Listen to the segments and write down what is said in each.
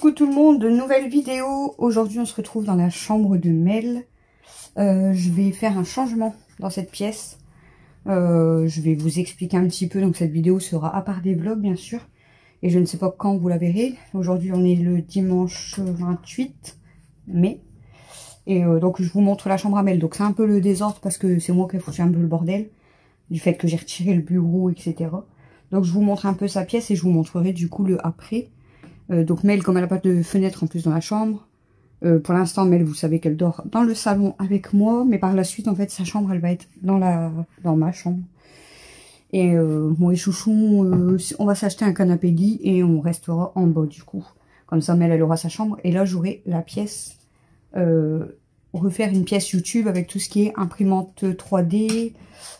Coucou tout le monde, nouvelle vidéo. Aujourd'hui on se retrouve dans la chambre de Mel. Je vais faire un changement dans cette pièce. Je vais vous expliquer un petit peu, donc cette vidéo sera à part des vlogs bien sûr. Et je ne sais pas quand vous la verrez. Aujourd'hui on est le dimanche 28 mai. Et donc je vous montre la chambre à Mel. Donc c'est un peu le désordre parce que c'est moi qui ai foutu un peu le bordel. Du fait que j'ai retiré le bureau, etc. Donc je vous montre un peu sa pièce et je vous montrerai du coup le après. Donc Mel, comme elle n'a pas de fenêtre en plus dans la chambre, pour l'instant Mel, vous savez qu'elle dort dans le salon avec moi, mais par la suite en fait sa chambre elle va être dans ma chambre. Et moi et Chouchou, on va s'acheter un canapé lit et on restera en bas du coup. Comme ça Mel elle aura sa chambre et là j'aurai la pièce, refaire une pièce YouTube avec tout ce qui est imprimante 3D,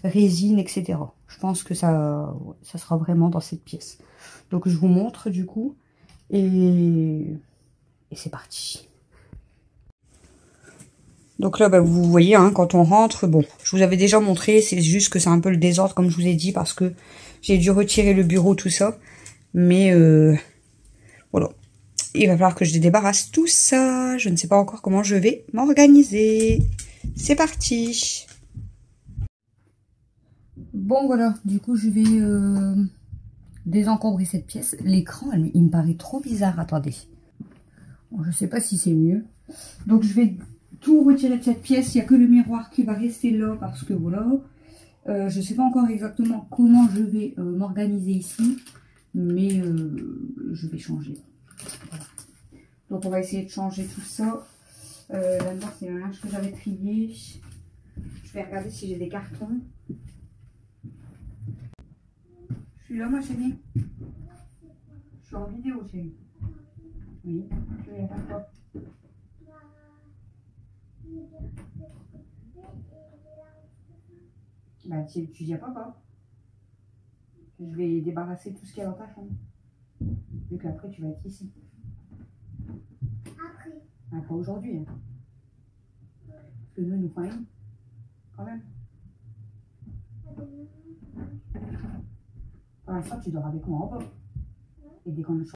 résine, etc. Je pense que ça sera vraiment dans cette pièce. Donc je vous montre du coup. Et c'est parti. Donc là, bah, vous voyez, hein, quand on rentre, bon, je vous avais déjà montré, c'est juste que c'est un peu le désordre, comme je vous ai dit, parce que j'ai dû retirer le bureau, tout ça. Mais, voilà. Il va falloir que je débarrasse tout ça. Je ne sais pas encore comment je vais m'organiser. C'est parti. Bon, voilà, du coup, je vais... désencombrer cette pièce. L'écran, il me paraît trop bizarre. Attendez. Bon, je sais pas si c'est mieux. Donc, je vais tout retirer de cette pièce. Il n'y a que le miroir qui va rester là parce que voilà. Je sais pas encore exactement comment je vais m'organiser ici. Mais je vais changer. Voilà. Donc, on va essayer de changer tout ça. Là-dedans, c'est le linge que j'avais trié. Je vais regarder si j'ai des cartons. Je suis là, ma chérie. Je suis en vidéo, chérie. Oui, je vais faire quoi? Bah, tu dis à papa. Je vais débarrasser tout ce qu'il y a dans ta chambre. Vu qu'après, tu vas être ici. Après? Ah, pas aujourd'hui. Hein. Parce que nous faisons quand même. Pour l'instant, tu dors avec moi en bas. Et dès qu'on change.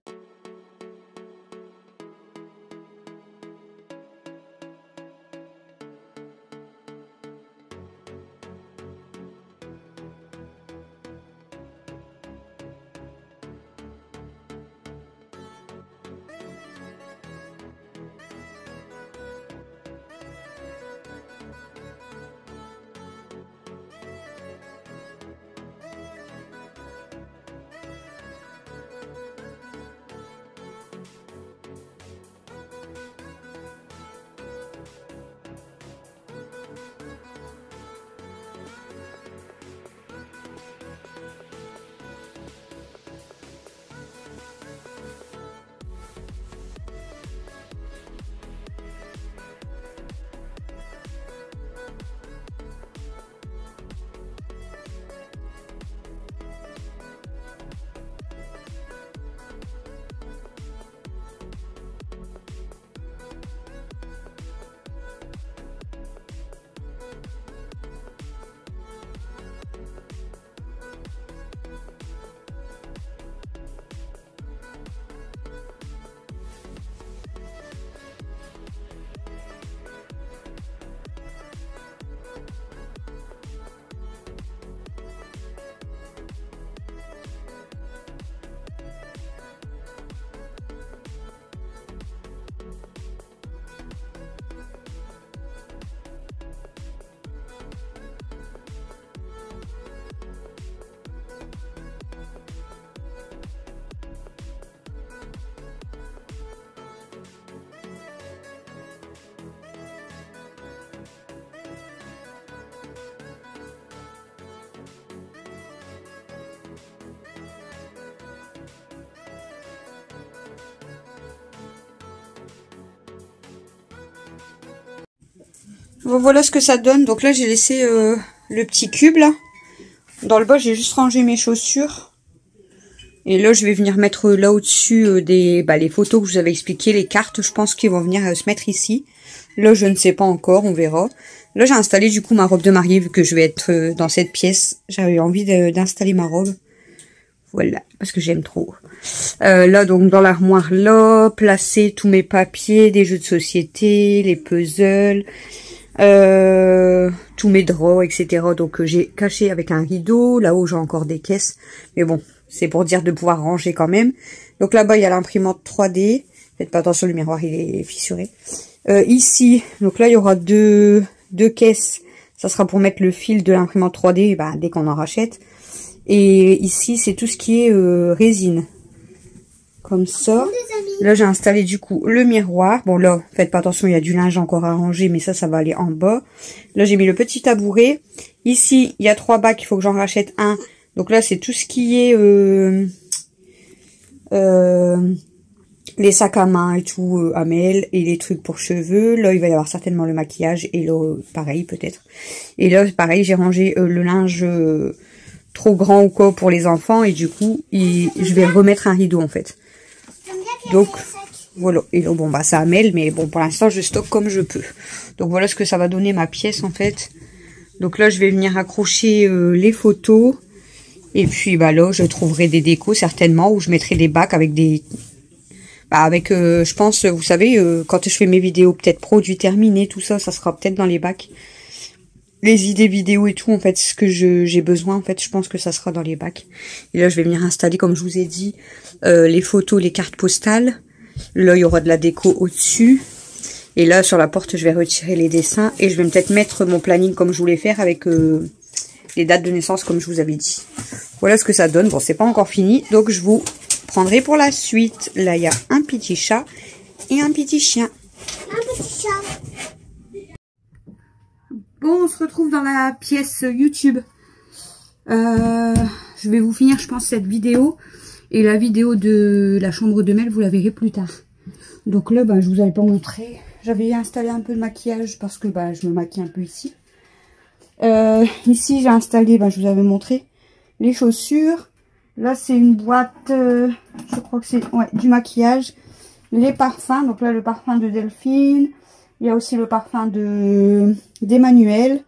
Bon, voilà ce que ça donne. Donc là, j'ai laissé le petit cube là. Dans le bas, j'ai juste rangé mes chaussures. Et là, je vais venir mettre là au-dessus les photos que je vous avais expliquées, les cartes. Je pense qu'ils vont venir se mettre ici. Là, je ne sais pas encore, on verra. Là, j'ai installé du coup ma robe de mariée vu que je vais être dans cette pièce. J'avais envie d'installer ma robe. Voilà, parce que j'aime trop. Là, donc, dans l'armoire, là, placer tous mes papiers, des jeux de société, les puzzles, tous mes draps, etc. Donc, j'ai caché avec un rideau. Là-haut, j'ai encore des caisses. Mais bon, c'est pour dire de pouvoir ranger quand même. Donc, là-bas, il y a l'imprimante 3D. Faites pas attention, le miroir, il est fissuré. Ici, donc là, il y aura deux caisses. Ça sera pour mettre le fil de l'imprimante 3D, bah, dès qu'on en rachète. Et ici, c'est tout ce qui est résine. Comme ça. Là, j'ai installé du coup le miroir. Bon, là, faites pas attention, il y a du linge encore à ranger, mais ça va aller en bas. Là, j'ai mis le petit tabouret. Ici, il y a 3 bacs, il faut que j'en rachète un. Donc là, c'est tout ce qui est les sacs à main et tout, Amel, et les trucs pour cheveux. Là, il va y avoir certainement le maquillage, et là, pareil, peut-être. Et là, pareil, j'ai rangé le linge trop grand ou quoi pour les enfants, et du coup, je vais remettre un rideau, en fait. Donc, voilà. Et là, bon, bah, ça Amel, mais bon, pour l'instant, je stocke comme je peux. Donc, voilà ce que ça va donner ma pièce, en fait. Donc là, je vais venir accrocher les photos. Et puis, bah, là, je trouverai des décos, certainement, où je mettrai des bacs avec des... Bah, avec, je pense, vous savez, quand je fais mes vidéos, peut-être produits terminés, tout ça, ça sera peut-être dans les bacs. Les idées vidéo et tout, en fait, ce que j'ai besoin, en fait, je pense que ça sera dans les bacs. Et là, je vais venir installer, comme je vous ai dit, les photos, les cartes postales. Là, il y aura de la déco au-dessus. Et là, sur la porte, je vais retirer les dessins. Et je vais peut-être mettre mon planning comme je voulais faire avec les dates de naissance, comme je vous avais dit. Voilà ce que ça donne. Bon, c'est pas encore fini, donc je vous prendrai pour la suite. Là, il y a un petit chat et un petit chien. Un petit chat. Bon, on se retrouve dans la pièce YouTube. Je vais vous finir, je pense, cette vidéo. Et la vidéo de la chambre de Mel, vous la verrez plus tard. Donc là, bah, je vous avais pas montré. J'avais installé un peu de maquillage parce que bah, je me maquille un peu ici. Ici, j'ai installé, bah, je vous avais montré, les chaussures. Là, c'est une boîte, je crois que c'est du maquillage. Les parfums, donc là, le parfum de Delphine. Il y a aussi le parfum d'Emmanuel.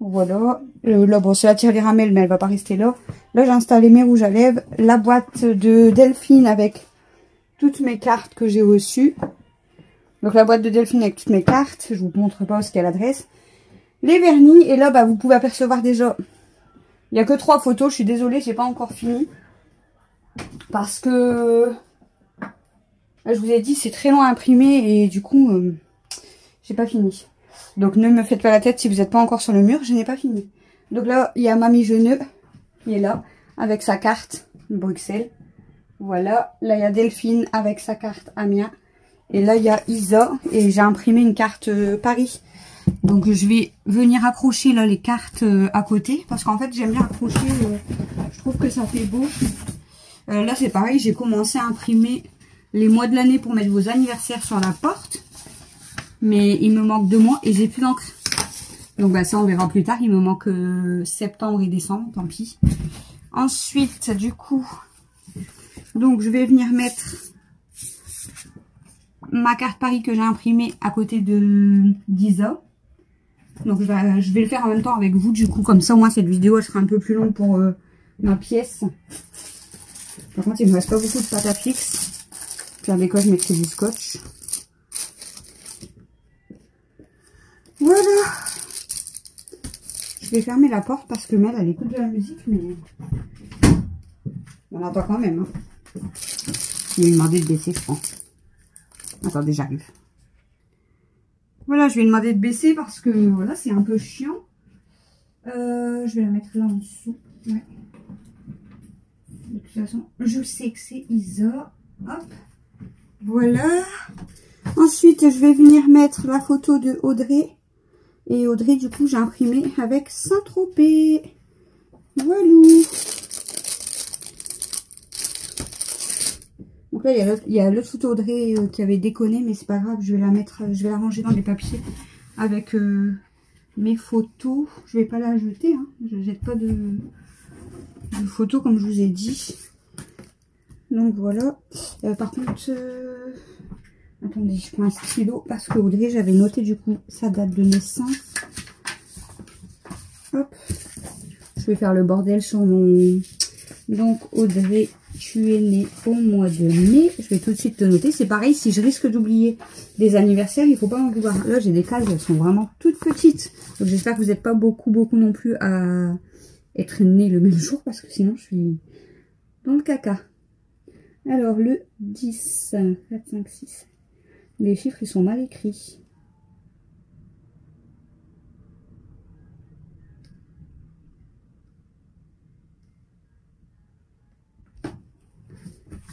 Voilà. Là, bon, c'est la tirelire Amel, mais elle va pas rester là. Là, j'ai installé mes rouges à lèvres. La boîte de Delphine avec toutes mes cartes que j'ai reçues. Donc, la boîte de Delphine avec toutes mes cartes. Je vous montre pas où est-ce qu'elle adresse. Les vernis. Et là, bah, vous pouvez apercevoir déjà. Il n'y a que 3 photos. Je suis désolée, j'ai pas encore fini. Parce que... Là, je vous ai dit, c'est très long à imprimer. Et du coup... j'ai pas fini. Donc ne me faites pas la tête si vous n'êtes pas encore sur le mur, je n'ai pas fini. Donc là, il y a Mamie Geneux, qui est là, avec sa carte Bruxelles. Voilà. Là, il y a Delphine avec sa carte Amiens. Et là, il y a Isa, et j'ai imprimé une carte Paris. Donc je vais venir accrocher là les cartes à côté, parce qu'en fait, j'aime bien accrocher, je trouve que ça fait beau. Là, c'est pareil, j'ai commencé à imprimer les mois de l'année pour mettre vos anniversaires sur la porte. Mais il me manque 2 mois et j'ai plus d'encre. Donc bah ça on verra plus tard. Il me manque septembre et décembre, tant pis. Ensuite, du coup, donc je vais venir mettre ma carte Paris que j'ai imprimée à côté d'Isa. Donc je vais le faire en même temps avec vous du coup. Comme ça au moins cette vidéo elle sera un peu plus longue pour ma pièce. Par contre il ne me reste pas beaucoup de pâte à fixe. Puis avec quoi je mettrai du scotch. Voilà. Je vais fermer la porte parce que Mel elle écoute de la musique, mais on entend quand même. Hein. Je vais lui demander de baisser, je pense. Attendez, j'arrive. Voilà, je vais lui demander de baisser parce que voilà, c'est un peu chiant. Je vais la mettre là en dessous. Ouais. De toute façon, je sais que c'est Isa. Hop. Voilà. Ensuite, je vais venir mettre la photo de Audrey. Et Audrey, du coup, j'ai imprimé avec Saint-Tropez. Voilà. Donc là, il y a l'autre photo Audrey qui avait déconné, mais c'est pas grave. Je vais la mettre, je vais la ranger dans les papiers avec mes photos. Je vais pas la jeter, hein. Je jette pas de photos comme je vous ai dit. Donc voilà. Par contre, attendez, je prends un stylo parce que Audrey, j'avais noté du coup sa date de naissance. Hop. Je vais faire le bordel sur mon Donc Audrey, tu es née au mois de mai. Je vais tout de suite te noter. C'est pareil, si je risque d'oublier des anniversaires, il faut pas m'en vouloir. Là, j'ai des cases, elles sont vraiment toutes petites. Donc j'espère que vous n'êtes pas beaucoup non plus à être nés le même jour, parce que sinon je suis dans le caca. Alors le 10, 4, 5, 6. Les chiffres, ils sont mal écrits.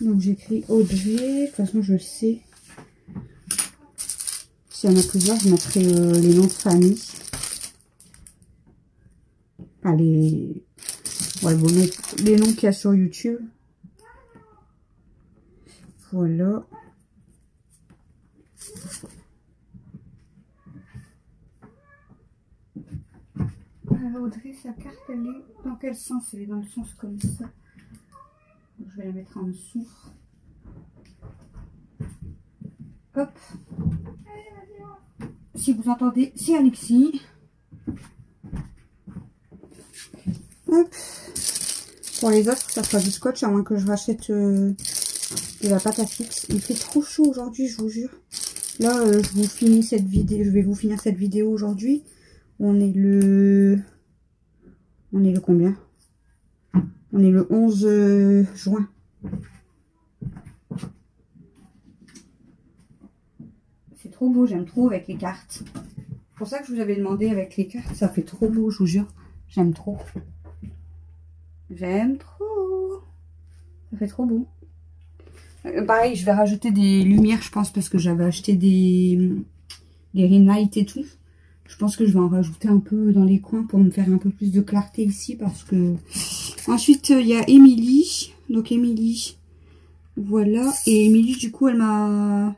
Donc j'écris Audrey, de toute façon je sais. S'il y en a plusieurs, je mettrai les noms de famille. Enfin les noms qu'il y a sur YouTube. Voilà. Alors Audrey, sa carte, elle est dans quel sens? Elle est dans le sens comme ça. Donc, je vais la mettre en dessous. Hop. Si vous entendez, c'est Alexis. Hop. Pour les autres, ça sera du scotch, à moins que je rachète de la pâte à fixe. Il fait trop chaud aujourd'hui, je vous jure. Là, je vous finis cette vidéo. Je vais vous finir cette vidéo aujourd'hui. On est le combien? On est le 11 juin. C'est trop beau, j'aime trop avec les cartes. C'est pour ça que je vous avais demandé avec les cartes. Ça fait trop beau, je vous jure. J'aime trop. J'aime trop. Ça fait trop beau. Pareil, je vais rajouter des lumières, je pense, parce que j'avais acheté des ring lights et tout. Je pense que je vais en rajouter un peu dans les coins pour me faire un peu plus de clarté ici, parce que... Ensuite, il y a Émilie. Donc, Émilie, voilà. Et Émilie, du coup, elle m'a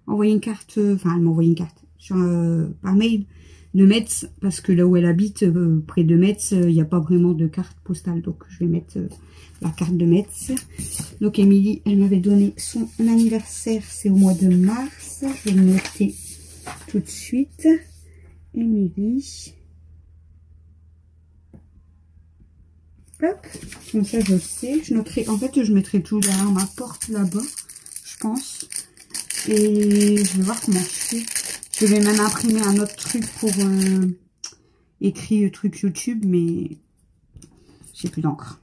envoyé une carte... Enfin, elle m'a envoyé une carte sur, par mail de Metz, parce que là où elle habite, près de Metz, il n'y a pas vraiment de carte postale. Donc, je vais mettre la carte de Metz. Donc, Émilie, elle m'avait donné son anniversaire. C'est au mois de mars. Je vais le noter tout de suite. Émilie. Hop. Comme ça, je sais. Je noterai. En fait, je mettrai tout derrière ma porte là-bas, je pense. Et je vais voir comment je fais. Je vais même imprimer un autre truc pour écrire truc YouTube, mais j'ai plus d'encre.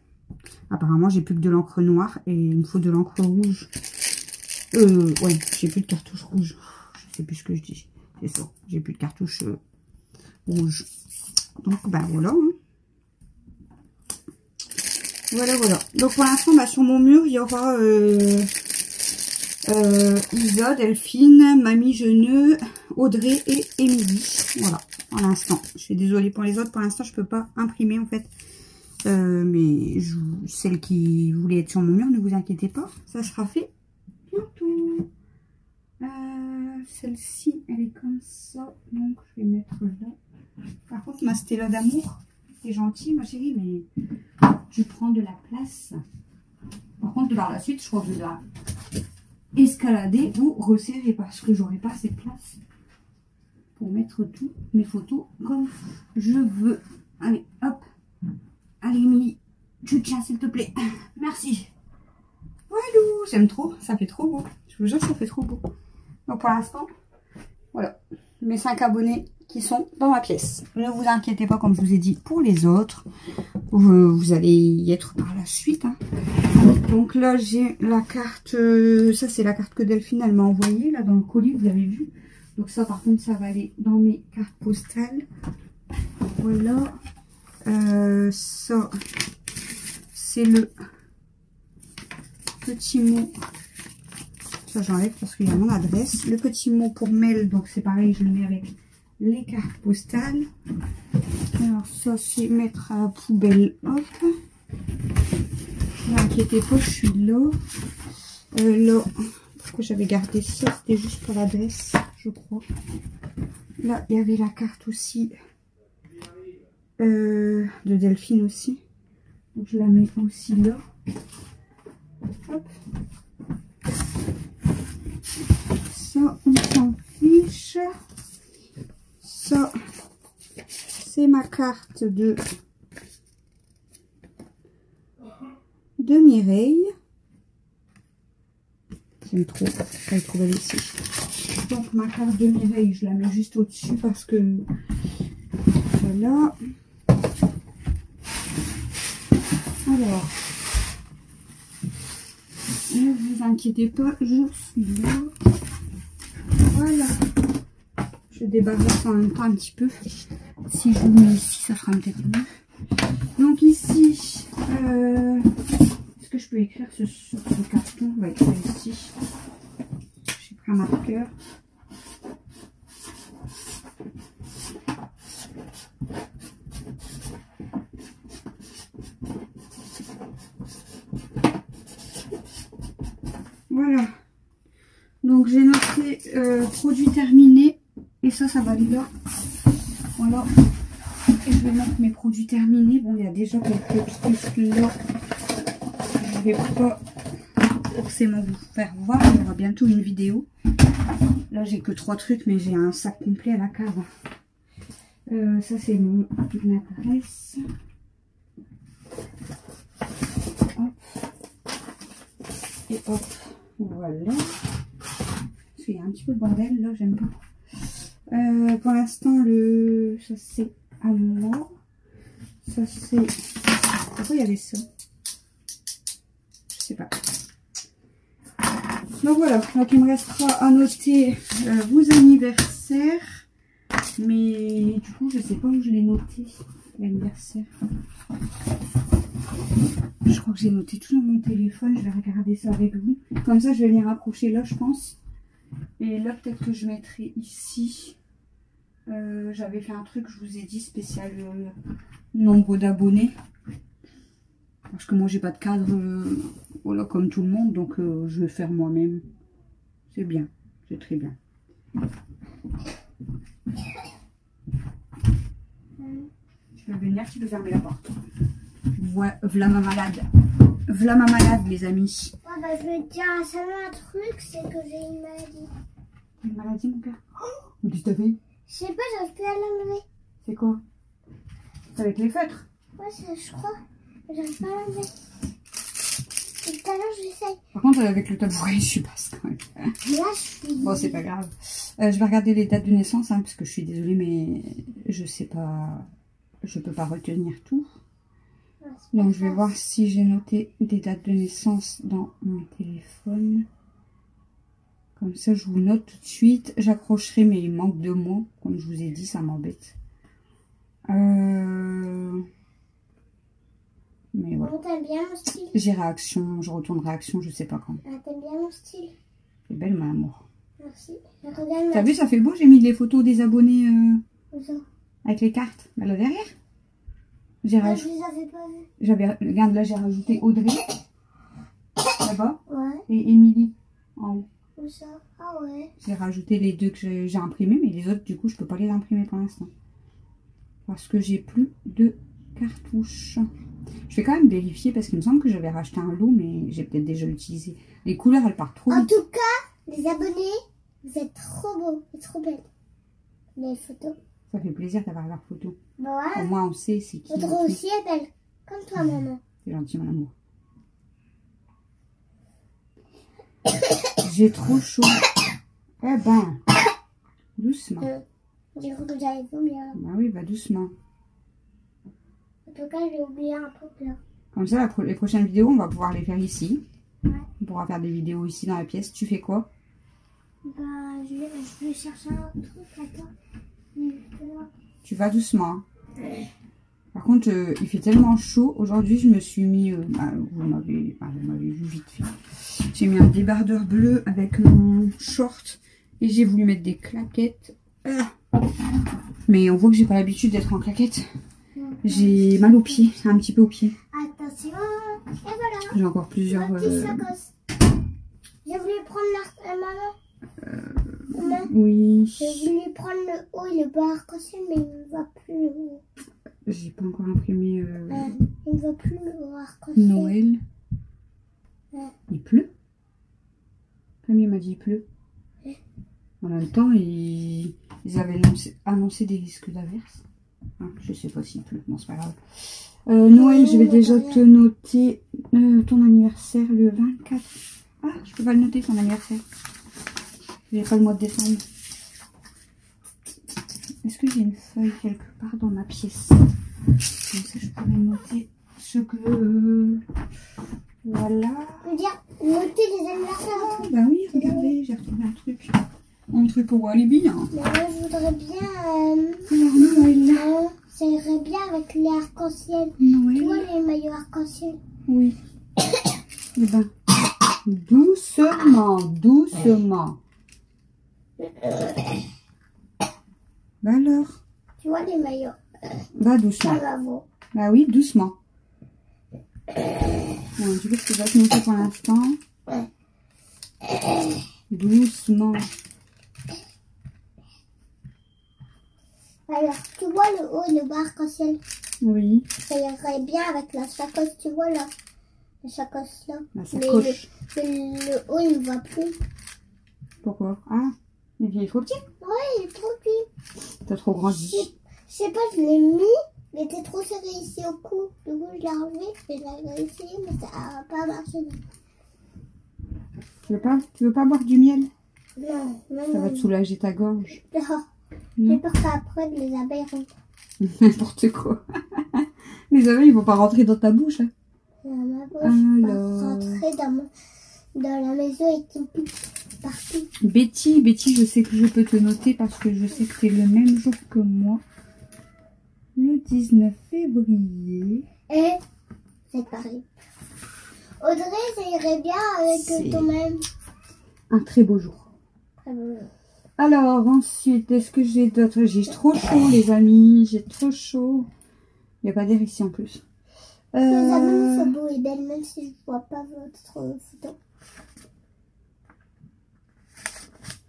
Apparemment, j'ai plus que de l'encre noire et il me faut de l'encre rouge. Ouais, j'ai plus de cartouche rouge. Je sais plus ce que je dis. C'est ça. J'ai plus de cartouche rouge. Donc, ben voilà. Hein. Voilà. Donc, pour l'instant, bah, sur mon mur, il y aura Isa, Delphine, Mamie Geneux, Audrey et Émilie. Voilà, pour l'instant. Je suis désolée pour les autres. Pour l'instant, je peux pas imprimer, en fait. Mais celle qui voulait être sur mon mur, ne vous inquiétez pas. Ça sera fait bientôt. Celle-ci, elle est comme ça. Donc, je vais mettre là. Par contre, ma Stella d'amour, c'est gentil, ma chérie, mais tu prends de la place. Par contre, par la suite, je crois que je dois escalader ou resserrer parce que j'aurai pas assez de place pour mettre toutes mes photos comme je veux. Allez, hop. Allez, Émilie, tu tiens, s'il te plaît. Merci. Voilà, j'aime trop. Ça fait trop beau. Je vous jure, ça fait trop beau. Donc, pour l'instant, voilà. Mes 5 abonnés qui sont dans ma pièce. Ne vous inquiétez pas, comme je vous ai dit, pour les autres. Vous allez y être par la suite. Hein. Donc là, j'ai la carte. Ça, c'est la carte que Delphine, elle m'a envoyée. Là, dans le colis, vous avez vu. Donc ça, par contre, ça va aller dans mes cartes postales. Voilà. Ça, c'est le petit mot. Ça, j'enlève parce qu'il y a mon adresse. Le petit mot pour mail, donc c'est pareil, je le mets avec les cartes postales. Alors ça, c'est mettre à la poubelle. Hop. Ne vous inquiétez pas, je suis là. Là, pourquoi j'avais gardé ça? C'était juste pour l'adresse, je crois. Là, il y avait la carte aussi de Delphine aussi. Donc, je la mets aussi là. Hop. Ça, on s'en fiche. Ça, c'est ma carte de de Mireille. J'aime trop, elle est trop belle ici. Donc ma carte de Mireille, je la mets juste au-dessus parce que voilà. Alors, ne vous inquiétez pas, je suis là. Voilà. Je débarrasse en même temps un petit peu. Si je vous mets ici, ça fera peut-être mieux. Donc ici, est-ce que je peux écrire sur ce carton? On va écrire ici. J'ai pris un marqueur. Voilà. Donc j'ai noté produit terminé. Et ça va aller là. Voilà. Et je vais mettre mes produits terminés. Bon, il y a déjà quelques trucs là. Je vais pas forcément vous faire voir. Il y aura bientôt une vidéo. Là, j'ai que 3 trucs, mais j'ai un sac complet à la cave. Ça, c'est mon adresse. Hop. Et hop. Voilà. Parce qu'il y a un petit peu de bordel. Là, j'aime pas. Pour l'instant, ça c'est à moi. Ça c'est... Pourquoi il y avait ça? Je sais pas. Donc voilà. Donc il me restera à noter vos anniversaires. Mais du coup, je sais pas où je l'ai noté. L'anniversaire. Je crois que j'ai noté tout dans mon téléphone. Je vais regarder ça avec vous. Comme ça, je vais les rapprocher là, je pense. Et là, peut-être que je mettrai ici. J'avais fait un truc, je vous ai dit, spécial nombre d'abonnés. Parce que moi, j'ai pas de cadre, voilà, comme tout le monde. Donc, je vais faire moi-même. C'est bien. C'est très bien. Tu peux venir, tu peux fermer la porte. Voilà ma malade. Voilà ma malade, les amis. Ouais, bah, je vais te dire seulement un truc, c'est que j'ai une maladie. Une maladie, mon père? Oh, qu'est-ce que t'as fait? Je sais pas, j'arrive plus à l'enlever. C'est quoi? C'est avec les feutres? Ouais, je crois. J'arrive pas à l'enlever. Et tout à l'heure, j'essaye. Par contre, avec le tabouret, je suis basse quand même. Là, je suis... Bon, c'est pas grave. Je vais regarder les dates de naissance, hein, parce que je suis désolée, mais je sais pas... Je peux pas retenir tout. Ouais, Donc, je vais voir si j'ai noté des dates de naissance dans mon téléphone. Comme ça, je vous note tout de suite. J'accrocherai, mais il manque 2 mots. Comme je vous ai dit, ça m'embête. Mais voilà. Bon, t'aimes bien mon style? J'ai réaction, je retourne réaction, je sais pas quand. Ah, t'aimes bien mon style? C'est belle, mon amour. Merci. Regarde. T'as vu, ça fait beau, j'ai mis les photos des abonnés Où ça? avec les cartes. Bah, là derrière. J'ai Ah, je rajouté. les avais pas vus. Regarde, là, j'ai rajouté Audrey. Là-bas. Ouais. Et Émilie. En haut. Où ça? Ah ouais. J'ai rajouté les 2 que j'ai imprimés, mais les autres, du coup, je peux pas les imprimer pour l'instant. Parce que j'ai plus de cartouches. Je vais quand même vérifier parce qu'il me semble que j'avais racheté un lot, mais j'ai peut-être déjà utilisé. Les couleurs, elles partent trop En vite. tout cas, les abonnés, vous êtes trop beaux et trop belles. Les photos. Ça fait plaisir d'avoir leurs photos. Bah Au ouais. moins, on sait c'est qui. Votre aussi est belle. Comme toi, maman. C'est gentil, mon amour. J'ai trop chaud. Eh ben, doucement. J'ai cru que j'allais vomir. Bah oui, va doucement. En tout cas, j'ai oublié un truc là. Comme ça, les prochaines vidéos, on va pouvoir les faire ici. Ouais. On pourra faire des vidéos ici dans la pièce. Tu fais quoi? Bah, je vais chercher un truc, attends. Tu vas doucement. Par contre, il fait tellement chaud. Aujourd'hui, je me suis mis... vous m'avez vu vite fait. J'ai mis un débardeur bleu avec mon short. Et j'ai voulu mettre des claquettes. Mais on voit que j'ai pas l'habitude d'être en claquettes. J'ai mal aux pieds. Un petit peu aux pieds. Attention. Et voilà. J'ai encore plusieurs... Ma petite sacoche. J'ai voulu prendre la maman. Maman. Oui. J'ai voulu prendre le haut et le bas arc-en-ciel, mais il ne va plus le haut. J'ai pas encore imprimé Il ne va plus le haut arc-en-ciel. Noël. Il pleut. Camille m'a dit il pleut. En même temps, ils avaient annoncé des risques d'averse. Je sais pas s'il pleut, non c'est pas grave. Noël, je vais déjà te noter ton anniversaire le 24. Ah, je peux pas le noter ton anniversaire. J'ai pas le mois de décembre. Est-ce que j'ai une feuille quelque part dans ma pièce? Comme ça, je pourrais noter ce que... Voilà. Je veux dire, noter les anniversaires. Bah oui, regardez, j'ai retrouvé un truc. Un truc au Walibi. Hein. Mais moi, je voudrais bien... Alors, Noël. ça irait bien avec les arcs-en-ciel. Noël. Tu vois les maillots arc-en-ciel? Oui. Eh ben, doucement, doucement. Bah alors? Tu vois les maillots? Bah doucement. Ça va vous. Bah oui, doucement. Bon, du coup, je vais te noter pour l'instant. Doucement. Alors, tu vois le haut et le bas arc-en-ciel? Oui. Ça irait bien avec la sacoche, tu vois là? La sacoche là. La sacoche. Mais le haut, il ne va plus. Pourquoi? Ah, il est trop petit. Ouais, il est trop petit. T'as trop grandi. Je sais pas, je l'ai mis. Il était trop serré ici au cou. Du coup, je l'ai enlevé. Je l'ai essayé, mais ça n'a pas marché. Tu veux pas boire du miel? Non, non, Ça va te soulager ta gorge. Non. Non. J'ai peur qu'après, les abeilles rentrent. N'importe quoi. Les abeilles, ils vont pas rentrer dans ta bouche. Hein. Dans ma bouche, Alors... rentrer dans la maison et qui pique partout. Betty, je sais que je peux te noter parce que je sais que c'est le même jour que moi. Le 19 février. Et c'est pareil. Audrey, ça irait bien avec toi-même. Un très beau jour. Très beau. Alors, ensuite, est-ce que j'ai d'autres... J'ai trop chaud, les amis. J'ai trop chaud. Il n'y a pas d'air ici en plus. Les amis sont beaux et belles, même si je ne vois pas votre photo.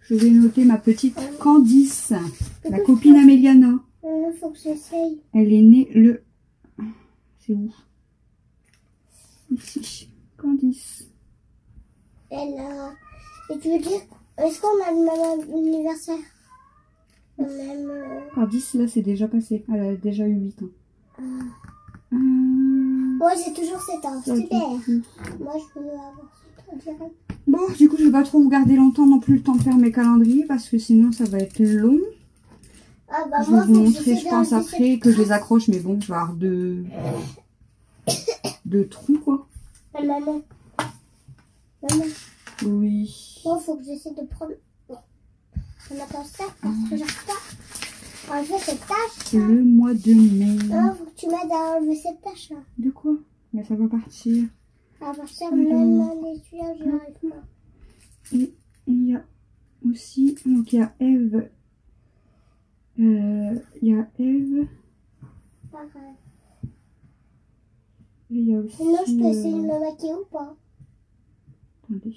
Je vais noter ma petite Candice, la copine Améliana. Il faut que j'essaye. Elle est née le... C'est où? Ici. Candice. Elle a... Et tu veux dire, est-ce qu'on a le même anniversaire? Le même... Candice, là, c'est déjà passé. Elle a déjà eu 8 ans. Moi, j'ai toujours 7 ans. Super. Moi, je veux avoir 7 ans direct. Bon, du coup, je vais pas trop vous garder longtemps non plus le temps de faire mes calendriers parce que sinon, ça va être long. Ah, bah, Je vais vous montrer, je pense, après que je les accroche. Mais bon, je vais avoir deux trous, quoi. Ah, maman. Maman. Oui. Moi, il faut que j'essaie de prendre... On attend ça parce que j'arrive pas à enlever cette tache. Le mois de mai. Non, faut que tu m'aides à enlever cette tache là. De quoi? Mais ça va partir. À partir même l'essuie-age, je n'arrive pas. Et il y a aussi... Donc, il y a Eve. Il y a Eve. Pareil. Et il y a aussi... Sinon, je peux essayer de me maquiller ou pas? Attendez.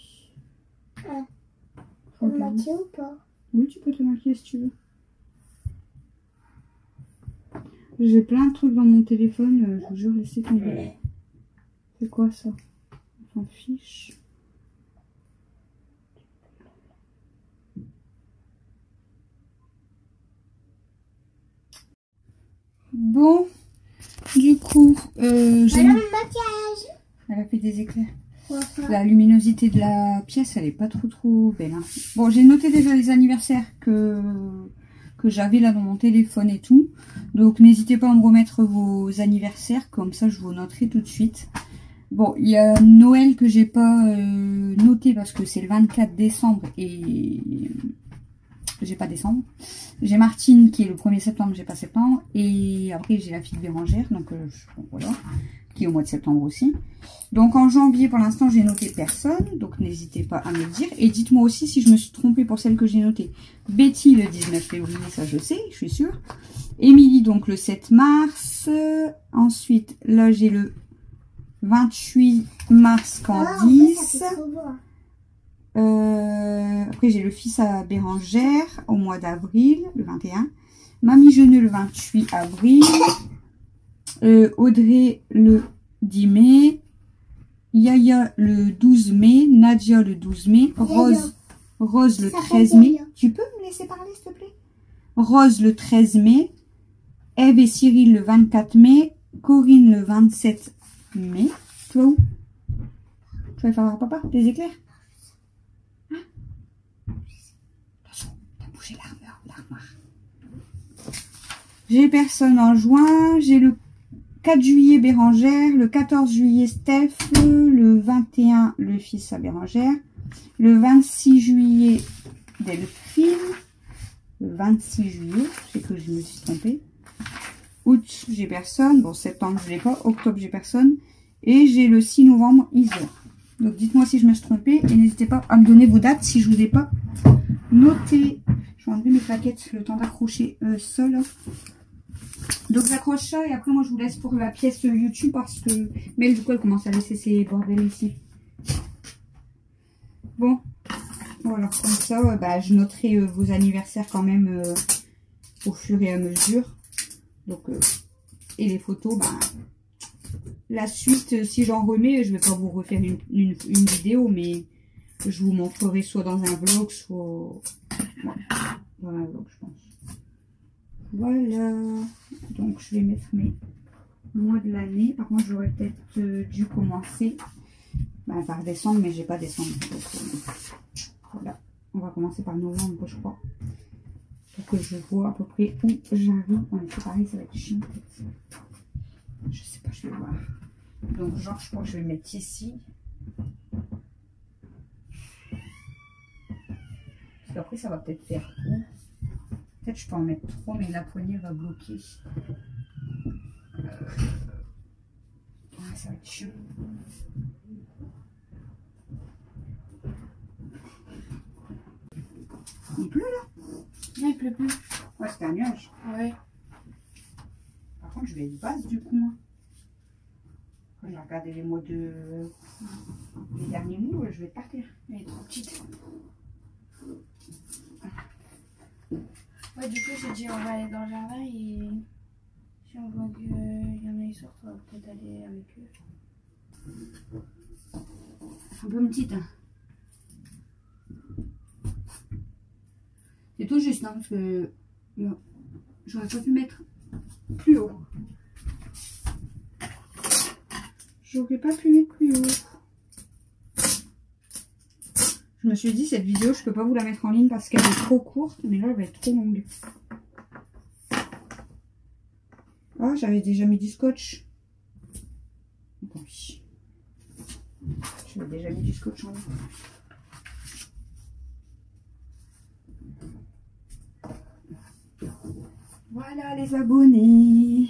Ah. Je peux me maquiller ou pas? Oui, tu peux te maquiller si tu veux. J'ai plein de trucs dans mon téléphone, je vous jure, laissez tomber. C'est quoi ça? On s'en fiche. Bon, du coup, j'ai... Alors, le maquillage. Elle a fait des éclairs. Enfin. La luminosité de la pièce, elle est pas trop belle. Hein. Bon, j'ai noté déjà les anniversaires que j'avais là dans mon téléphone et tout. Donc, n'hésitez pas à me remettre vos anniversaires. Comme ça, je vous noterai tout de suite. Bon, il y a Noël que j'ai pas noté parce que c'est le 24 décembre et j'ai pas décembre. J'ai Martine qui est le 1er septembre, j'ai pas septembre. Et après, j'ai la fille Bérangère, donc bon, voilà, qui est au mois de septembre aussi. Donc en janvier, pour l'instant, j'ai noté personne. Donc n'hésitez pas à me le dire. Et dites-moi aussi si je me suis trompée pour celle que j'ai notée. Betty, le 19 février, ça je sais, je suis sûre. Émilie, donc le 7 mars. Ensuite, là, j'ai le 28 mars, Candice. Après, j'ai le fils à Bérangère au mois d'avril, le 21. Mamie Geneux, le 28 avril. Audrey, le 10 mai. Yaya le 12 mai, Nadia le 12 mai, Rose le 13 mai. Tu peux me laisser parler s'il te plaît? Rose le 13 mai, Eve et Cyril le 24 mai, Corinne le 27 mai. Tu vas où? Tu vas faire voir papa des éclairs? Hein? Attention, t'as bougé l'armoire. J'ai personne en juin. J'ai le 4 juillet Bérangère, le 14 juillet Steph, le 21 le fils à Bérangère, le 26 juillet Delphine, le 26 juillet, c'est que je me suis trompée. Août, j'ai personne. Bon, septembre, je l'ai pas. Octobre, j'ai personne. Et j'ai le 6 novembre, Isère. Donc, dites-moi si je me suis trompée. Et n'hésitez pas à me donner vos dates si je vous ai pas noté. Je vais enlever mes plaquettes, le temps d'accrocher ça, là. Donc, j'accroche ça. Et après, moi, je vous laisse pour la pièce YouTube parce que... Mais du coup, elle commence à laisser ses bordels ici. Bon. Voilà, comme ça, bah, je noterai vos anniversaires quand même au fur et à mesure. Donc, et les photos, bah, la suite, si j'en remets, je vais pas vous refaire une vidéo, mais je vous montrerai soit dans un vlog, soit dans un vlog, je pense. Voilà. Donc, je vais mettre mes mois de l'année. Par contre, j'aurais peut-être dû commencer par décembre, mais j'ai pas décembre. Donc, voilà. On va commencer par novembre, je crois. Pour que je vois à peu près où j'arrive. Ouais, c'est pareil, ça va être chiant. Je sais pas, je vais voir. Donc, genre, je crois que je vais mettre ici. Parce qu'après, ça va peut-être faire court. Peut-être je peux en mettre trop, mais la poignée va bloquer. Ouais, ça va être chiant. Il pleut là? Non, il pleut plus. Ouais, c'était un nuage. Ouais. Par contre, je vais être basse du coup. Quand je vais regarder les mois de... les derniers mots, je vais partir. Elle est trop petite. Ouais, du coup, j'ai dit on va aller dans le jardin et si on voit qu'il y en a qui sortent, on va peut-être aller avec eux. Un peu petite. Hein. C'est tout juste, hein, parce que j'aurais pas pu mettre plus haut. J'aurais pas pu mettre plus haut. Je me suis dit, cette vidéo, je peux pas vous la mettre en ligne parce qu'elle est trop courte, mais là, elle va être trop longue. Ah, j'avais déjà mis du scotch. Tant pis. J'avais déjà mis du scotch en ligne. Voilà les abonnés.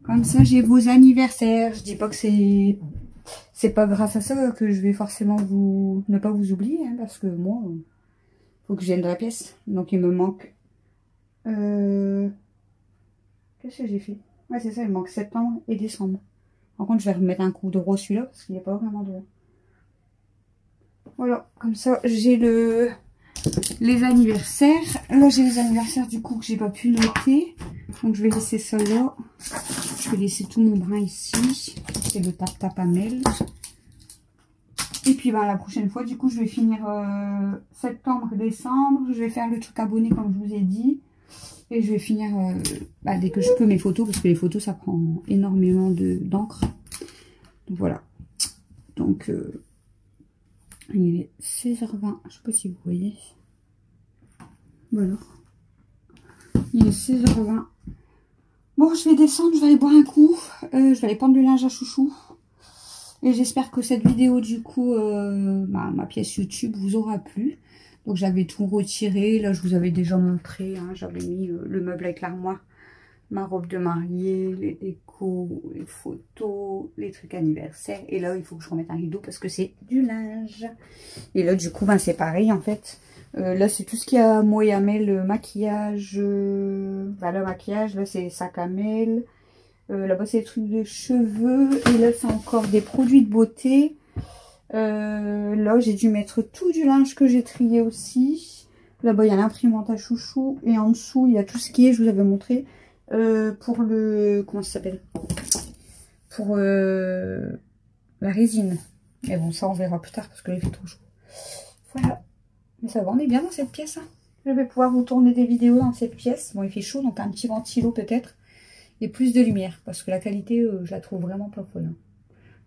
Comme ça, j'ai vos anniversaires. Je dis pas que c'est pas grâce à ça que je vais forcément ne pas vous oublier, hein, parce que moi, faut que je vienne de la pièce. Donc il me manque. Qu'est-ce que j'ai fait? Ouais, c'est ça, il me manque septembre et décembre. Par contre, je vais remettre un coup de rose celui-là parce qu'il n'y a pas vraiment de. Voilà, comme ça, j'ai les anniversaires. Là, j'ai les anniversaires du coup que j'ai pas pu noter. Donc, je vais laisser ça là. Je vais laisser tout mon brin ici. C'est le tap-tap à Mel. Et puis, ben, la prochaine fois, du coup, je vais finir septembre, décembre. Je vais faire le truc abonné comme je vous ai dit. Et je vais finir dès que je peux mes photos. Parce que les photos, ça prend énormément d'encre. Donc, voilà. Donc, il est 16h20. Je sais pas si vous voyez. Voilà. Il est 16h20. Bon, je vais descendre, je vais aller boire un coup. Je vais aller prendre le linge à chouchou. Et j'espère que cette vidéo, du coup, ma pièce YouTube vous aura plu. Donc, j'avais tout retiré. Là, je vous avais déjà montré. Hein, j'avais mis le meuble avec l'armoire, ma robe de mariée, les décos, les photos, les trucs anniversaires. Et là, il faut que je remette un rideau parce que c'est du linge. Et là, du coup, ben, c'est pareil, en fait. Là, c'est tout ce qu'il y a moi et Amel, le maquillage. Le maquillage, là, c'est sac à Amel. Là-bas, c'est des trucs de cheveux. Et là, c'est encore des produits de beauté. Là, j'ai dû mettre tout du linge que j'ai trié aussi. Là-bas, il y a l'imprimante à chouchou. Et en dessous, il y a tout ce qui est, je vous avais montré, pour le... Comment ça s'appelle? Pour la résine. Mais bon, ça, on verra plus tard parce que il fait trop chaud. Voilà. Mais ça va, on est bien dans cette pièce. Hein. Je vais pouvoir vous tourner des vidéos dans cette pièce. Bon, il fait chaud, donc un petit ventilo peut-être. et plus de lumière. Parce que la qualité, je la trouve vraiment pas folle. Hein.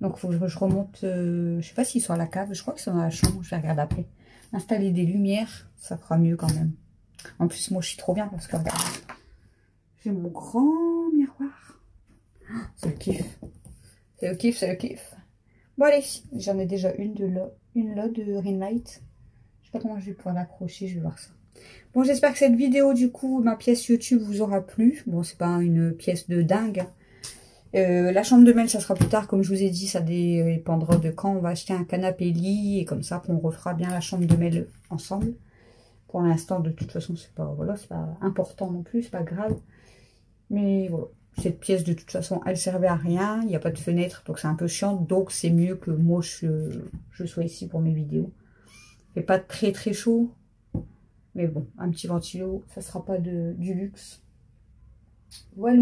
Donc, il faut que je remonte, je sais pas s'ils sont à la cave, je crois qu'ils sont dans la chambre, je vais regarder après. Installer des lumières, ça fera mieux quand même. En plus, moi, je suis trop bien parce que, regarde, j'ai mon grand miroir. C'est le kiff. C'est le kiff, c'est le kiff. Bon, allez, j'en ai déjà une là de ring light. Je sais pas comment je vais pouvoir l'accrocher, je vais voir ça. Bon, j'espère que cette vidéo, du coup, ma pièce YouTube vous aura plu. Bon, c'est pas une pièce de dingue. La chambre de Mel, ça sera plus tard, comme je vous ai dit, ça dépendra de quand on va acheter un canapé lit et comme ça qu'on refera bien la chambre de Mel ensemble. Pour l'instant, de toute façon, c'est pas, voilà, c'est pas important non plus, c'est pas grave. Mais voilà, cette pièce de toute façon, elle servait à rien, il n'y a pas de fenêtre, donc c'est un peu chiant, donc c'est mieux que moi je sois ici pour mes vidéos. Il fait pas très très chaud, mais bon, un petit ventilo, ça sera pas du luxe. Voilà.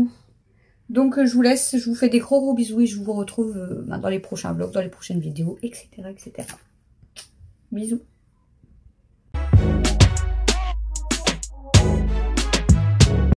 Donc je vous laisse, je vous fais des gros bisous et je vous retrouve dans les prochains vlogs, dans les prochaines vidéos, etc. etc. Bisous.